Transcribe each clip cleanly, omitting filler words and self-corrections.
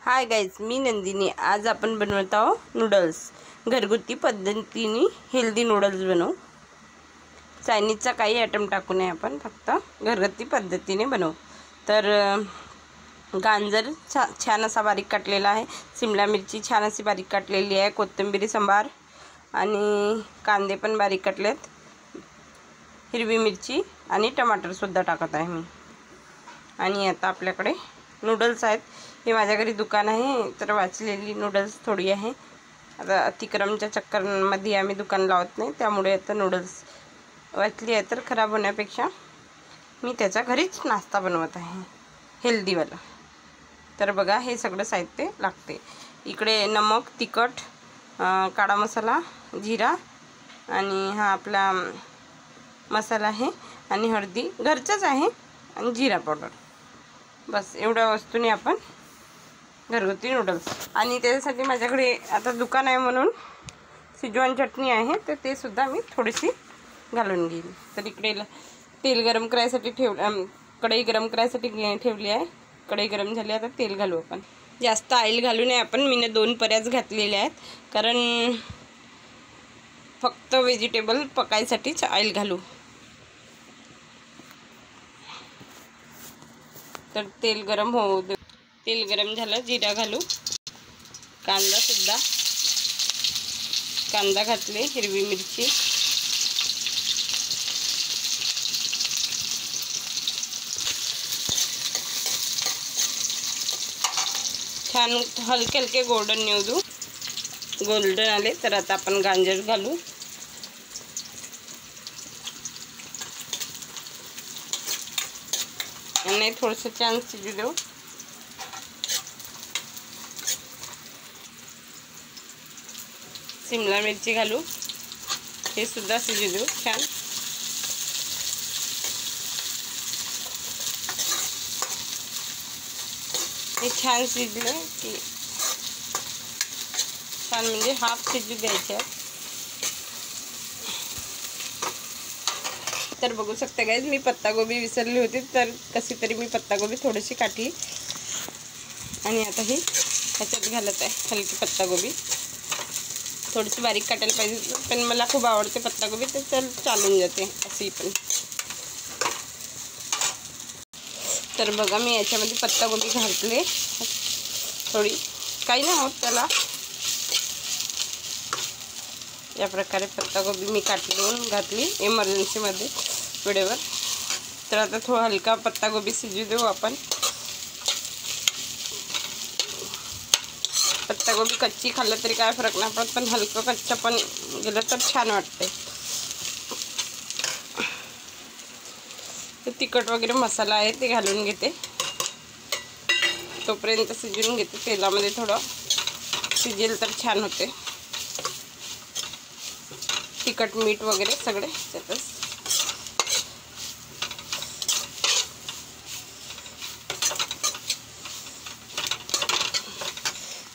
Hi guys, मी नंदिनी। आज आपण बनवत आहोत नूडल्स। घरगुती पद्धतीने हेल्दी नूडल्स बनवू। चायनीजचा काही आयटम टाकू नये, आपण फक्त घरगुती पद्धतीने बनवू। तर गाजर छान असा बारीक काटलेला आहे, शिमला मिरची छान अशी बारीक काटलेली आहे, कोथिंबीर सांबार आणि कांदे पण बारीक काटलेत, हिरवी मिरची आणि टमाटर सुद्धा टाकत आहे मी। आणि आता आपल्याकडे नूडल्स आहेत। हे माझ्या घरी दुकान आहे, तर वाचलेली नूडल्स थोडी आहे। आता अतिक्रमच्या चक्करमध्ये आम्ही दुकान लावत नाही, त्यामुळे आता नूडल्स वाचली आहे, तर खराब होण्यापेक्षा मी त्याचा घरीच नाश्ता बनवत आहे, हेल्दीवाला। तर बघा, हे सगळं साहित्य लागते। इकडे नमक, तिखट, काळा मसाला, जिरा आणि हा आपला मसाला आहे, आणि हळदी घरचंच आहे, आणि जिरा पावडर। बस एवढ्या वस्तूंनी आपण घरगुती नूडल्स। आणि त्याच्यासाठी माझ्याकडे आता दुकान आहे म्हणून सिजवान चटणी आहे, तर ते सुद्धा मी थोडीशी घालून घेईन। तर इकडे तेल गरम करायसाठी कढई गरम करायसाठी ठेवली आहे। कढई गरम झाली, आता तेल घालू आपण। जास्त ऑइल घालू नये आपण, मी दोन पर्याच घातलेल्या आहेत, कारण फक्त व्हेजिटेबल पकायसाठीच ऑइल घालू। तर तेल गरम होऊ दे। तेल गरम झालं, जिरा घालू, कांदा घातले, हिरवी मिरची, छान हलके हलके गोल्डन येऊ दू। गोल्डन आले तर आता आपण गाजर घालू, आणि थोडंसं छान शिजू देऊ। शिमला मिरची घालू, हे सुद्धा शिजू देऊ छान। हे छान शिजले की छान, म्हणजे हाफ शिजू द्यायचे। तर बघू शकता गाइज, मी पत्तागोबी विसरली होती, तर कशी तरी मी पत्तागोबी थोडीशी काटली, आणि आता ही ह्याच्यात घालत आहे हलकी पत्तागोबी। थोडीशी बारीक काटायला पाहिजे, पण मला खूप आवडते पत्तागोबी, तर चालून जाते अशी पण। तर बघा, मी याच्यामध्ये पत्तागोबी घातले थोडी, काही नाही होत त्याला। या प्रकारे पत्तागोबी मी काटून घातली इमर्जन्सीमध्ये वेळेवर। तर आता थोडा हलका पत्तागोबी शिजू देऊ आपण। पत्तागोबी कच्ची खाल्लं तरी काय फरक नाही पडत, पण हलकं कच्चं पण गेलं तर छान वाटते। ते तिखट वगैरे मसाला आहे ते घालून घेते, तोपर्यंत शिजवून घेते तेलामध्ये। थोडं शिजेल तर छान होते। तिखट मीठ वगैरे सगळे त्यातच।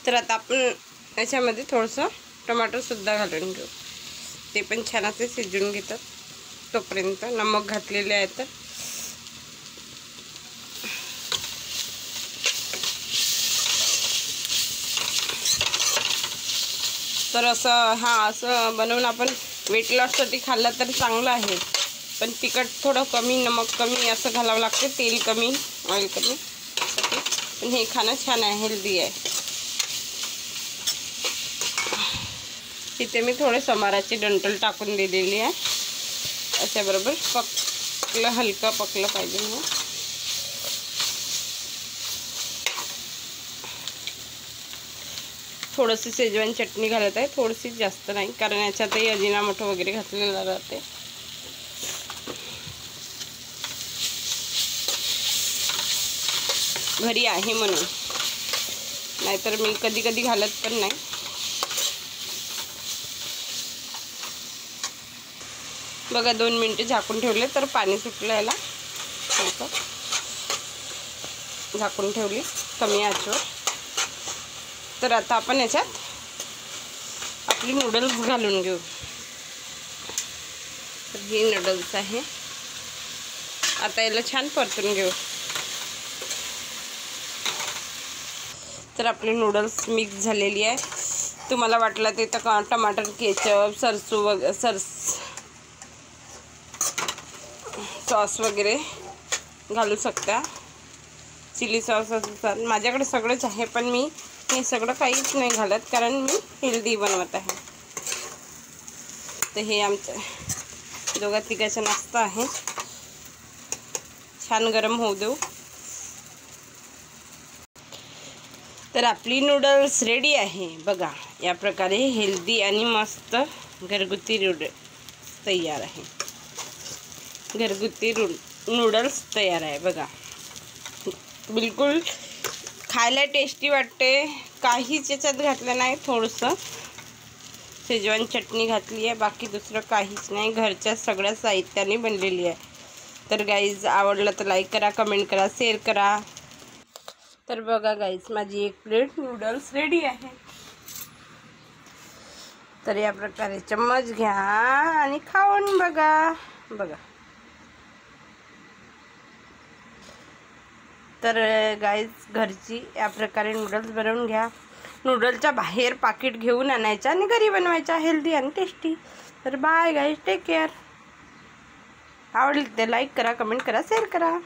तर आता आपण याच्यामध्ये थोडंसं टमाटर सुद्धा घालून घेऊ, ते पण छान असे शिजवून घेतात। तोपर्यंत नमक घातलेले आहे, तर असं बनवून आपण वेट लॉससाठी खाल्लं तर चांगलं आहे, पण तिखट थोडं कमी, नमक कमी असं घालावं लागते, तेल कमी, ऑइल कमी, पण हे खाणं छान आहे, हेल्दी आहे। इथे मी थोडे समाराची डंठल टाकून दिलेली आहे, अशाबरोबर पकलं, हलका पकलं पाहिजे म्हणून। थोडीशी शेजवान चटणी घालत आहे, थोडीशी, जास्त नाही, कारण याच्यातही अजिनामोटो वगैरे घातलेलं राहते। घरी आहे म्हणून, नाहीतर मी कधी कधी घालत पण नाही। बघा, 2 मिनिटे झाकून ठेवले तर पाणी सुटलं याला, झाकून ठेवली कमी आचेवर। तर आता आपण याच्यात आपली नूडल्स घालून घेऊ। तर ही नूडल्स आहे, आता याला छान परतून घेऊ। तर आपले नूडल्स मिक्स झालेली आहे. तुम्हाला वाटलं ते तर टमाटर केचप सॉस वगैरे घालू शकता. चिली सॉस असं माझ्याकडे सगळंच आहे, पण मी हे सगळं काहीच नाही घालत कारण मी हेल्दी बनवत आहे. तर हे आमचं दोघा तिघाचा नाश्ता आहे. छान गरम होऊ देऊ. तर आपली नूडल्स रेडी आहे बघा. या प्रकारे हेल्दी आणि मस्त घरगुती नूडल्स तयार आहे. घरगुती नूडल्स तयार आहे बघा. बिलकुल खायला टेस्टी वाटते. काहीच याच्यात घातलं नाही. थोडंसं शेजवान चटणी घातली आहे, बाकी दुसरं काहीच नाही. घरच्या सगळ्या साहित्याने बनलेली आहे. तर गाईज आवडलं तर लाईक करा, कमेंट करा, शेअर करा. तर बघा गाईज माझी एक प्लेट नूडल्स रेडी आहे. तर या प्रकारे चम्मच घ्या आणि खाऊन बघा. तर गाईज घरची या प्रकारे नूडल्स बनवून घ्या. नूडलच्या बाहेर पाकिट घेऊन आणायचं आणि घरी बनवायचा, हेल्दी आणि टेस्टी. तर बाय गाईज, टेक केअर. आवडली तर लाईक करा, कमेंट करा, शेअर करा.